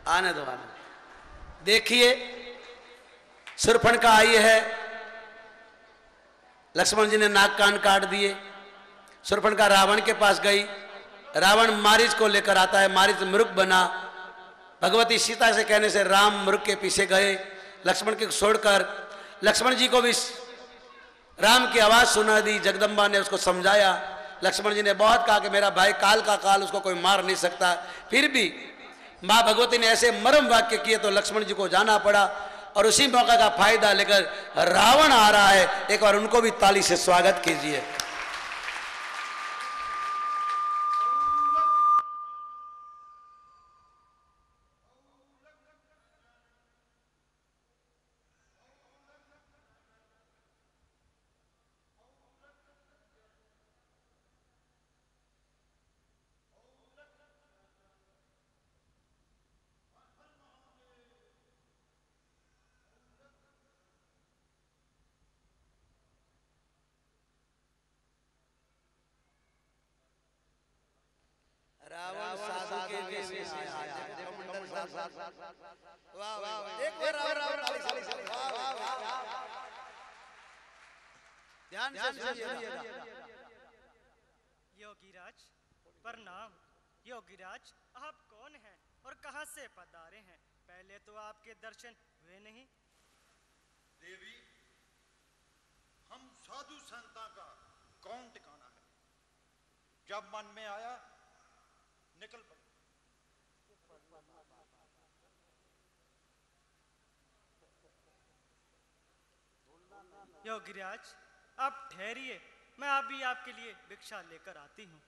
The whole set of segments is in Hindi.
आने दो, आने। देखिए शूर्पणखा आई है, लक्ष्मण जी ने नाक कान काट दिए। शूर्पणखा रावण के पास गई, रावण मारीच को लेकर आता है, मारीच मृग बना। भगवती सीता से कहने से राम मृग के पीछे गए, लक्ष्मण को छोड़कर। लक्ष्मण जी को भी राम की आवाज सुना दी, जगदम्बा ने उसको समझाया। लक्ष्मण जी ने बहुत कहा कि मेरा भाई काल का काल, उसको कोई मार नहीं सकता। फिर भी मां भगवती ने ऐसे मरम वाक्य किए तो लक्ष्मण जी को जाना पड़ा। और उसी मौका का फायदा लेकर रावण आ रहा है, एक बार उनको भी ताली से स्वागत कीजिए। रावण साधु के वेश में आया, कमंडल साहब। वाह वाह, एक बार रावण वाह वाह, ध्यान से सुनिएगा। योगीराज प्रणाम। योगीराज आप कौन हैं और कहां से पधारे हैं? पहले तो आपके दर्शन हुए नहीं। देवी, हम साधु संता का कौन ठिकाना है, जब मन में आया निकल पड़े। योगीराज आप ठहरिए, मैं अभी आपके लिए भिक्षा लेकर आती हूँ।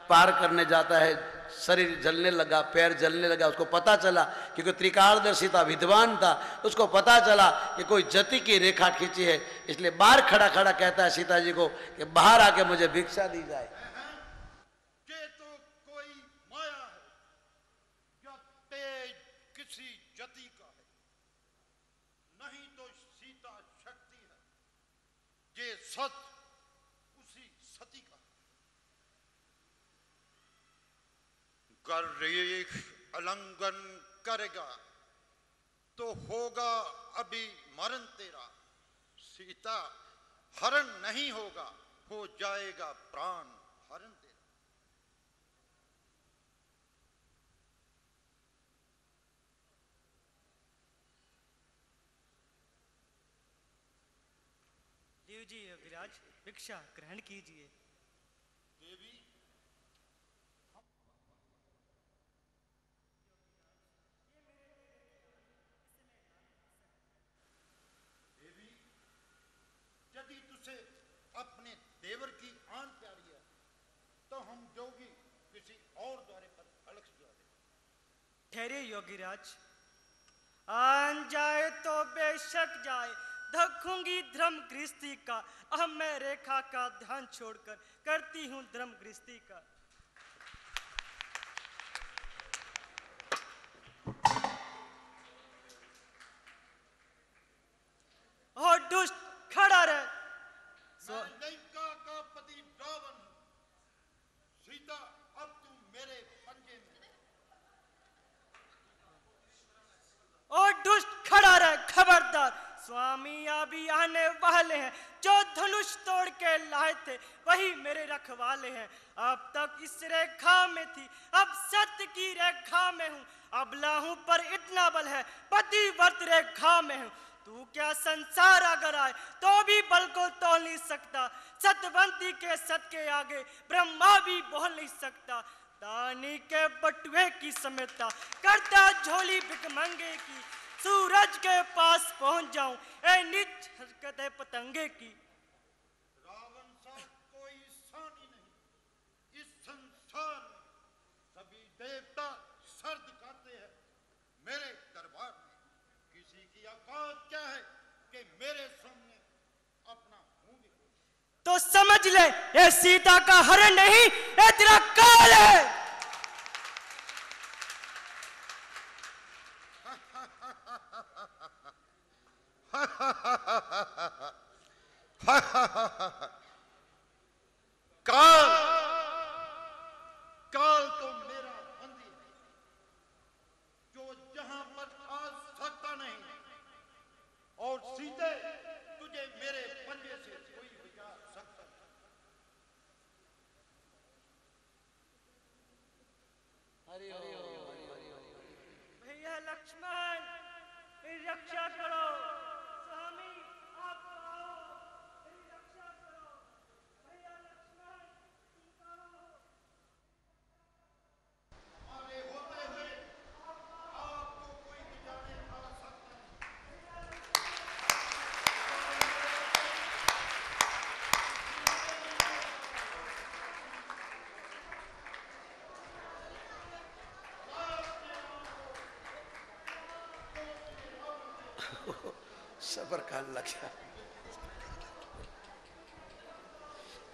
पार करने जाता है, शरीर जलने लगा, पैर जलने लगा। उसको पता चला क्योंकि त्रिकालदर्शिता विद्वान था, उसको पता चला कि कोई जति की रेखा खींची है। इसलिए बाहर खड़ा खड़ा कहता है सीता जी को कि बाहर आके मुझे भिक्षा दी जाए। ये तो कोई माया है या तेज किसी जति का है, नहीं तो सीता शक्ति है। ये सच उसी सती का है। गर्रेख उल्लंघन करेगा तो होगा अभी मरण तेरा। सीता हरण नहीं होगा, हो जाएगा प्राण हरण तेरा। लीजिए योगीराज, भिक्षा ग्रहण कीजिए। देवी, यदि तुझे अपने देवर की आन प्यारी है तो हम जोगी किसी और द्वारे पर अलग से दे। ठहरे योगीराज, आन जाए तो बेशक जाए, धखूंगी धर्म गृहस्थी का। अब मैं रेखा का ध्यान छोड़कर करती हूँ धर्म गृहस्थी का। और दुष्ट खड़ा रहे। लंका का पति रावण, सीता अब तू मेरे पंजे में। और दुष्ट खड़ा रहे, खबरदार। स्वामी अभी आने वाले हैं, जो धनुष तोड़ के लाए थे वही मेरे रखवाले हैं। अब तक इस रेखा में थी, अब सत्य की रेखा में हूँ। अबला हूँ पर इतना बल है, पतिव्रत रेखा में हूँ। तू क्या संसार अगर आए तो भी बल को तोल नहीं सकता। सतवंती के सत के आगे ब्रह्मा भी बोल नहीं सकता। दानी के बटुए की समेता करता झोली भिखमंगे की। सूरज के पास पहुंच जाऊं ए नीच हरकत है पतंगे की। रावण सा कोई सानी नहीं इस संसार में। सभी देवता सर झुकाते हैं मेरे दरबार में। किसी की औकात क्या है कि मेरे सामने अपना मुंह दिखाए। तो तो समझ ले ये सीता का हरण नहीं, ये तेरा काल है। काल काल तो मेरा बंदी है, जो जहां पर आ सकता नहीं, और सीधे तुझे मेरे पंजे से कोई बचा सकता नहीं। भैया लक्ष्मण मेरी रक्षा करो, स्वामी आप आओ, मेरी रक्षा करो, भैया लक्ष्मण तुम आओ। हमारे होते हुए आपको कोई बचाने आ सकता सबर खान लग गया।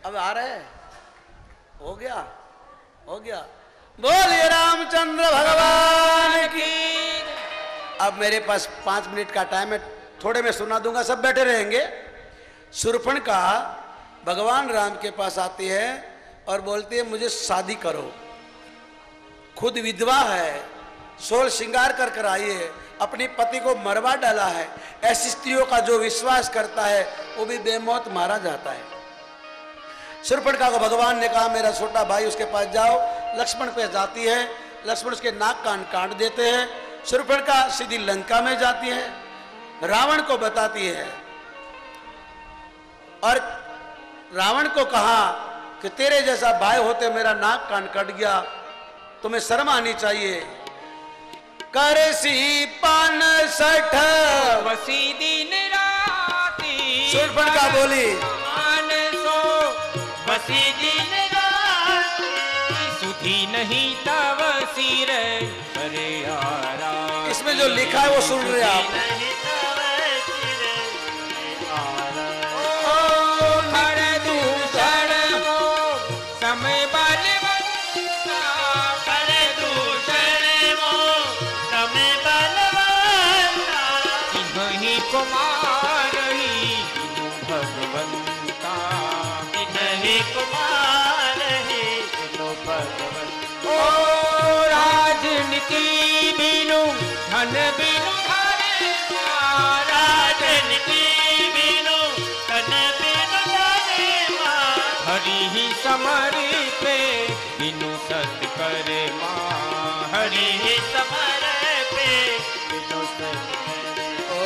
अब आ रहे हैं, हो गया हो गया। बोलिए रामचंद्र भगवान की। अब मेरे पास 5 मिनट का टाइम है, थोड़े में सुना दूंगा, सब बैठे रहेंगे। शूर्पणखा भगवान राम के पास आती है और बोलती है मुझे शादी करो। खुद विधवा है, सोल श्रृंगार कर कर आई है, अपने पति को मरवा डाला है। ऐसी स्त्रियों का जो विश्वास करता है वो भी बेमौत मारा जाता है। शूर्पणखा को भगवान ने कहा मेरा छोटा भाई उसके पास जाओ। लक्ष्मण पे जाती है, लक्ष्मण उसके नाक कान काट देते हैं। शूर्पणखा सीधी लंका में जाती है, रावण को बताती है और रावण को कहा कि तेरे जैसा भाई होते मेरा नाक कान कट गया, तुम्हें शर्म आनी चाहिए। करसी 65 वसी दिन राती। शूर्पणखा बोली वसी दिन राती, सुधी नहीं तव सिर अरे यारा। इसमें जो लिखा है वो सुन रहे हैं आप। समय बलवंता कर दूषण वो समय बलवंता, इन्हीं कुमार ही भगवंता, इन्हीं कुमार ही भगवंता। ओ राजनीति बिनु धन बिनु हरे, राजनीति बिनु धन बिनु हरे, हरि ही समर पे बिनु सत करे माँ, हरि ही समर पे बिनु सत करे। ओ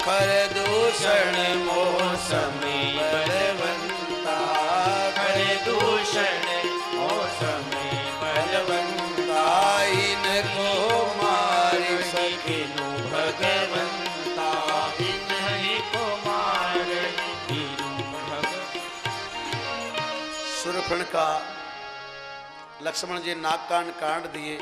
खर दूषण मोह समय बलवंता, कर दूषण मोह समय बलवंता, इनको मार सकिनु भगवंता, इन्हीं को मार बिनु भगवंता। शूर्पणखा लक्ष्मण जी नाक कान काट दिए,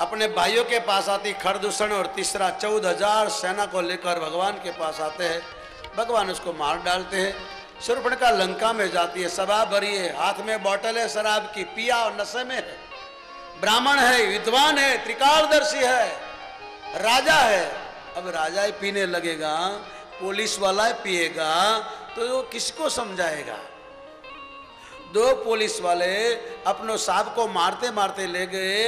अपने भाइयों के पास आती खरदूषण और तीसरा 14,000 सेना को लेकर भगवान के पास आते हैं। भगवान उसको मार डालते हैं। शूर्पणखा लंका में जाती है, सभा भरी है, हाथ में बोतल है शराब की, पिया और नशे में है। ब्राह्मण है, विद्वान है, त्रिकालदर्शी है, राजा है। अब राजा ही पीने लगेगा, पुलिस वाला पिएगा तो वो किसको समझाएगा। 2 पुलिस वाले अपनों साहब को मारते मारते ले गए।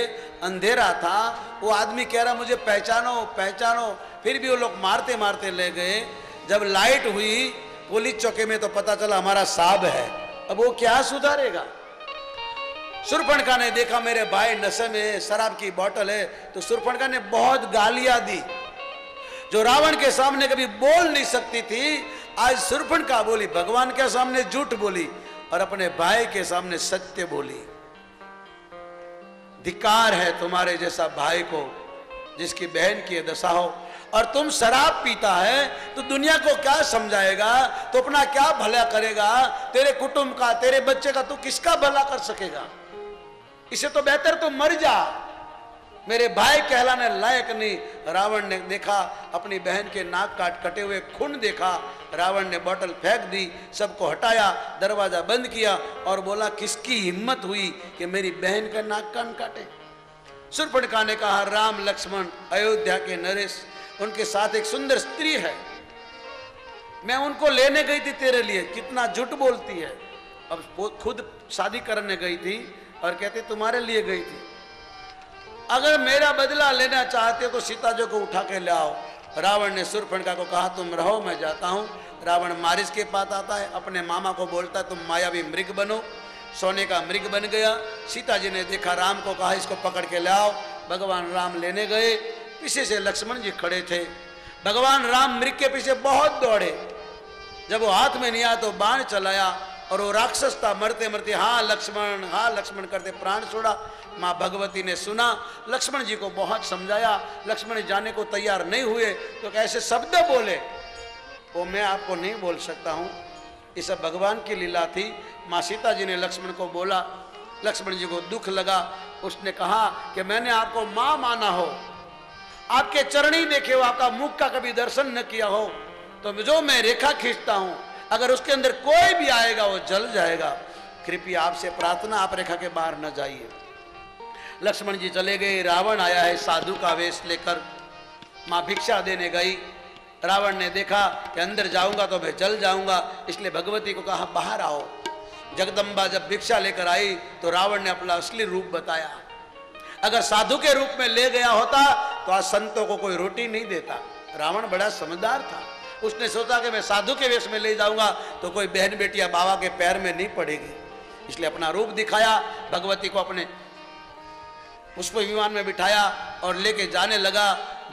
अंधेरा था, वो आदमी कह रहा मुझे पहचानो पहचानो, फिर भी वो लोग मारते मारते ले गए। जब लाइट हुई पुलिस चौकी में तो पता चला हमारा साहब है। अब वो क्या सुधारेगा। शूर्पणखा ने देखा मेरे भाई नशे में, शराब की बोतल है, तो शूर्पणखा ने बहुत गालियां दी जो रावण के सामने कभी बोल नहीं सकती थी। आज शूर्पणखा बोली, भगवान के सामने झूठ बोली और अपने भाई के सामने सत्य बोली। धिक्कार है तुम्हारे जैसा भाई को जिसकी बहन की दशा हो, और तुम शराब पीता है तो दुनिया को क्या समझाएगा, तो अपना क्या भला करेगा, तेरे कुटुंब का, तेरे बच्चे का तू किसका भला कर सकेगा। इसे तो बेहतर तो मर जा। मेरे भाई कहलाने लायक नहीं। रावण ने देखा अपनी बहन के नाक काट कटे हुए खून देखा। रावण ने बोतल फेंक दी, सबको हटाया, दरवाजा बंद किया और बोला किसकी हिम्मत हुई कि मेरी बहन का नाक कान काटे। शूर्पणखा ने कहा राम लक्ष्मण अयोध्या के नरेश, उनके साथ एक सुंदर स्त्री है, मैं उनको लेने गई थी तेरे लिए। कितना झूठ बोलती है। अब वो खुद शादी करने गई थी और कहती तुम्हारे लिए गई थी। अगर मेरा बदला लेना चाहते हो तो सीता जी को उठा के ले आओ। रावण ने शूर्पणखा को कहा तुम रहो, मैं जाता हूं। रावण मारिच के पास आता है, अपने मामा को बोलता है तुम मायावी मृग बनो। सोने का मृग बन गया। सीता जी ने देखा, राम को कहा इसको पकड़ के ले आओ। भगवान राम लेने गए, पीछे से लक्ष्मण जी खड़े थे। भगवान राम मृग के पीछे बहुत दौड़े। जब वो हाथ में नहीं आया तो बाण चलाया और वो राक्षस था, मरते मरते हाँ लक्ष्मण करते प्राण छोड़ा। माँ भगवती ने सुना, लक्ष्मण जी को बहुत समझाया, लक्ष्मण जाने को तैयार नहीं हुए तो कैसे शब्द बोले वो मैं आपको नहीं बोल सकता हूँ। ये सब भगवान की लीला थी। माँ सीता जी ने लक्ष्मण को बोला, लक्ष्मण जी को दुख लगा। उसने कहा कि मैंने आपको माँ माना हो, आपके चरण ही देखे हो, आपका मुख का कभी दर्शन न किया हो, तो जो मैं रेखा खींचता हूँ अगर उसके अंदर कोई भी आएगा वो जल जाएगा। कृपया आपसे प्रार्थना आप रेखा के बाहर न जाइए। लक्ष्मण जी चले गए। रावण आया है साधु का वेश लेकर। माँ भिक्षा देने गई। रावण ने देखा कि अंदर जाऊंगा तो मैं जल जाऊंगा, इसलिए भगवती को कहा बाहर आओ। जगदम्बा जब भिक्षा लेकर आई तो रावण ने अपना असली रूप बताया। अगर साधु के रूप में ले गया होता तो आज संतों को कोई रोटी नहीं देता। रावण बड़ा समझदार था। उसने सोचा कि मैं साधु के वेश में ले जाऊंगा तो कोई बहन बेटियां बाबा के पैर में नहीं पड़ेगी, इसलिए अपना रूप दिखाया। भगवती को अपने पुष्प विमान में बिठाया और लेके जाने लगा।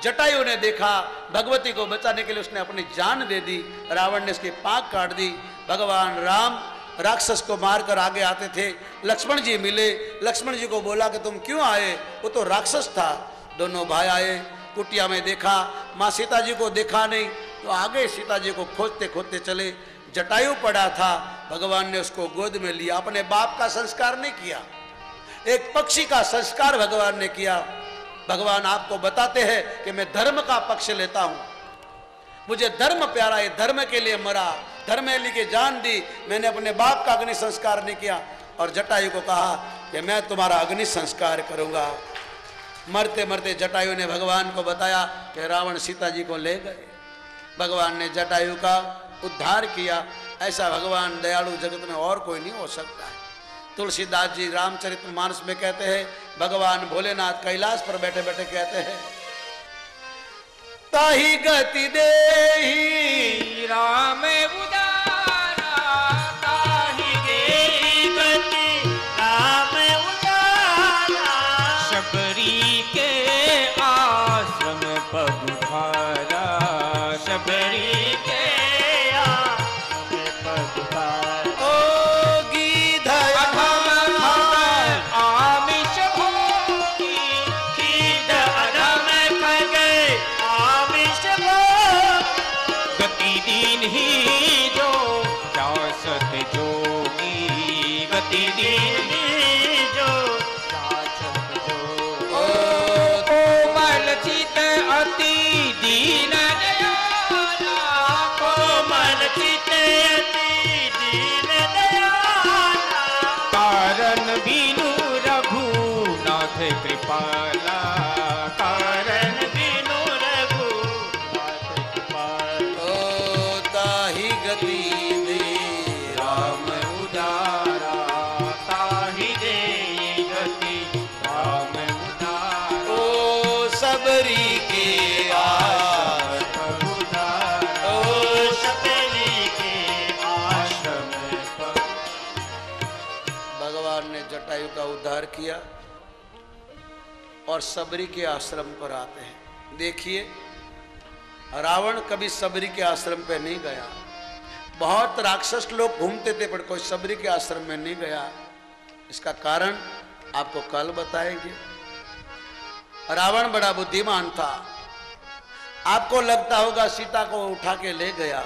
जटायु ने देखा, भगवती को बचाने के लिए उसने अपनी जान दे दी। रावण ने उसकी पांख काट दी। भगवान राम राक्षस को मारकर आगे आते थे। लक्ष्मण जी मिले। लक्ष्मण जी को बोला कि तुम क्यों आए? वो तो राक्षस था। दोनों भाई आए, कुटिया में देखा, माँ सीता जी को देखा नहीं तो आगे सीता जी को खोजते खोजते चले। जटायु पड़ा था, भगवान ने उसको गोद में लिया। अपने बाप का संस्कार नहीं किया, एक पक्षी का संस्कार भगवान ने किया। भगवान आपको बताते हैं कि मैं धर्म का पक्ष लेता हूं, मुझे धर्म प्यारा है, धर्म के लिए मरा, धर्म के लिए जान दी। मैंने अपने बाप का अग्नि संस्कार नहीं किया। और जटायु को कहा कि मैं तुम्हारा अग्नि संस्कार करूंगा। मरते मरते जटायु ने भगवान को बताया कि रावण सीता जी को ले गए। भगवान ने जटायु का उद्धार किया। ऐसा भगवान दयालु जगत में और कोई नहीं हो सकता है। तुलसीदास जी रामचरितमानस में कहते हैं, भगवान भोलेनाथ कैलाश पर बैठे बैठे कहते हैं, ताही गति देहि राम उदारा, ताहि देहि गति राम उदारा, शबरी के आश्रम पगुधारा, शबरी के आश्रम पगुधारा। कृपाला कारण बिनु रघुनाथ कृपाला। ओ ताहि गति दे राम उदारा, ताहि दे गति राम उदारा। ओ सबरी के आश्रम उदारा, ओ सबरी के आश्रम। भगवान ने जटायु का उद्धार किया और सबरी के आश्रम पर आते हैं। देखिए, रावण कभी सबरी के आश्रम पे नहीं गया। बहुत राक्षस लोग घूमते थे पर कोई सबरी के आश्रम में नहीं गया। इसका कारण आपको कल बताएंगे। रावण बड़ा बुद्धिमान था। आपको लगता होगा सीता को उठा के ले गया,